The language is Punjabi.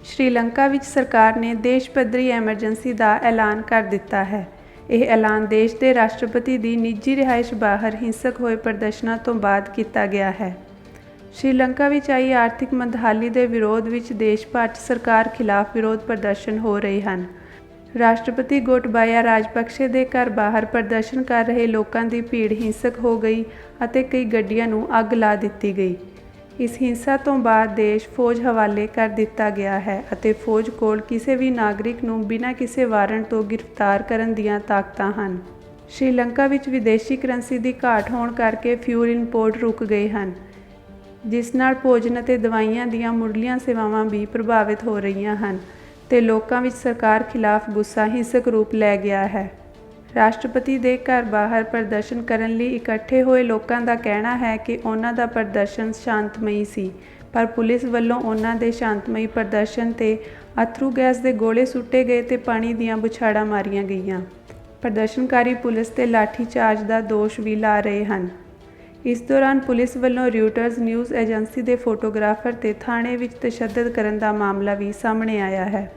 ਸ਼੍ਰੀਲੰਕਾ ਵਿੱਚ ਸਰਕਾਰ ਨੇ ਦੇਸ਼ ਪੱਧਰੀ ਐਮਰਜੈਂਸੀ ਦਾ ਐਲਾਨ ਕਰ ਦਿੱਤਾ ਹੈ। ਇਹ ਐਲਾਨ ਦੇਸ਼ ਦੇ ਰਾਸ਼ਟਰਪਤੀ ਦੀ ਨਿੱਜੀ ਰਿਹਾਇਸ਼ ਬਾਹਰ ਹਿੰਸਕ ਹੋਏ ਪ੍ਰਦਰਸ਼ਨਾਂ ਤੋਂ ਬਾਅਦ ਕੀਤਾ ਗਿਆ ਹੈ। ਸ਼੍ਰੀਲੰਕਾ ਵਿੱਚ ਆਈ ਆਰਥਿਕ ਮੰਦਹਾਲੀ ਦੇ ਵਿਰੋਧ ਵਿੱਚ ਦੇਸ਼ ਭਰ 'ਚ ਸਰਕਾਰ ਖਿਲਾਫ ਵਿਰੋਧ ਪ੍ਰਦਰਸ਼ਨ ਹੋ ਰਹੇ ਹਨ। ਰਾਸ਼ਟਰਪਤੀ ਗੋਟਬਾਇਆ ਰਾਜਪਕਸੇ ਦੇ ਘਰ ਬਾਹਰ ਪ੍ਰਦਰਸ਼ਨ ਕਰ ਰਹੇ ਲੋਕਾਂ ਦੀ ਭੀੜ ਹਿੰਸਕ ਹੋ ਗਈ ਅਤੇ ਕਈ ਗੱਡੀਆਂ ਨੂੰ ਅੱਗ ਲਾ ਦਿੱਤੀ ਗਈ। ਇਸ ਹਿੰਸਾ ਤੋਂ ਬਾਅਦ ਦੇਸ਼ ਫੌਜ ਹਵਾਲੇ ਕਰ ਦਿੱਤਾ ਗਿਆ ਹੈ ਅਤੇ ਫੌਜ ਕੋਲ ਕਿਸੇ ਵੀ ਨਾਗਰਿਕ ਨੂੰ ਬਿਨਾਂ ਕਿਸੇ ਵਾਰੰਟ ਤੋਂ ਗ੍ਰਿਫਤਾਰ ਕਰਨ ਦੀਆਂ ਤਾਕਤਾਂ ਹਨ। ਸ਼੍ਰੀਲੰਕਾ ਵਿੱਚ ਵਿਦੇਸ਼ੀ ਕਰੰਸੀ ਦੀ ਘਾਟ ਹੋਣ ਕਰਕੇ ਫਿਊਲ ਇੰਪੋਰਟ ਰੁਕ ਗਏ ਹਨ, ਜਿਸ ਨਾਲ ਭੋਜਨ ਅਤੇ ਦਵਾਈਆਂ ਦੀਆਂ ਮੁੱਢਲੀਆਂ ਸੇਵਾਵਾਂ ਵੀ ਪ੍ਰਭਾਵਿਤ ਹੋ ਰਹੀਆਂ ਹਨ ਤੇ ਲੋਕਾਂ ਵਿੱਚ ਸਰਕਾਰ ਖਿਲਾਫ ਗੁੱਸਾ ਹਿੰਸਕ ਰੂਪ ਲੈ ਗਿਆ ਹੈ। ਰਾਸ਼ਟਰਪਤੀ ਦੇ ਘਰ ਬਾਹਰ ਪ੍ਰਦਰਸ਼ਨ ਕਰਨ ਲਈ ਇਕੱਠੇ ਹੋਏ ਲੋਕਾਂ ਦਾ ਕਹਿਣਾ ਹੈ ਕਿ ਉਹਨਾਂ ਦਾ ਪ੍ਰਦਰਸ਼ਨ ਸ਼ਾਂਤਮਈ ਸੀ, ਪਰ ਪੁਲਿਸ ਵੱਲੋਂ ਉਹਨਾਂ ਦੇ ਸ਼ਾਂਤਮਈ ਪ੍ਰਦਰਸ਼ਨ 'ਤੇ ਅੱਥਰੂ ਗੈਸ ਦੇ ਗੋਲੇ ਸੁੱਟੇ ਗਏ ਤੇ ਪਾਣੀ ਦੀਆਂ ਬੁਛਾੜਾਂ ਮਾਰੀਆਂ ਗਈਆਂ। ਪ੍ਰਦਰਸ਼ਨਕਾਰੀ ਪੁਲਿਸ 'ਤੇ ਲਾਠੀ ਚਾਰਜ ਦਾ ਦੋਸ਼ ਵੀ ਲਾ ਰਹੇ ਹਨ। ਇਸ ਦੌਰਾਨ ਪੁਲਿਸ ਵੱਲੋਂ ਰਿਊਟਰਜ਼ ਨਿਊਜ਼ ਏਜੰਸੀ ਦੇ ਫੋਟੋਗ੍ਰਾਫਰ 'ਤੇ ਥਾਣੇ ਵਿੱਚ ਤਸ਼ੱਦਦ ਕਰਨ ਦਾ ਮਾਮਲਾ ਵੀ ਸਾਹਮਣੇ ਆਇਆ ਹੈ।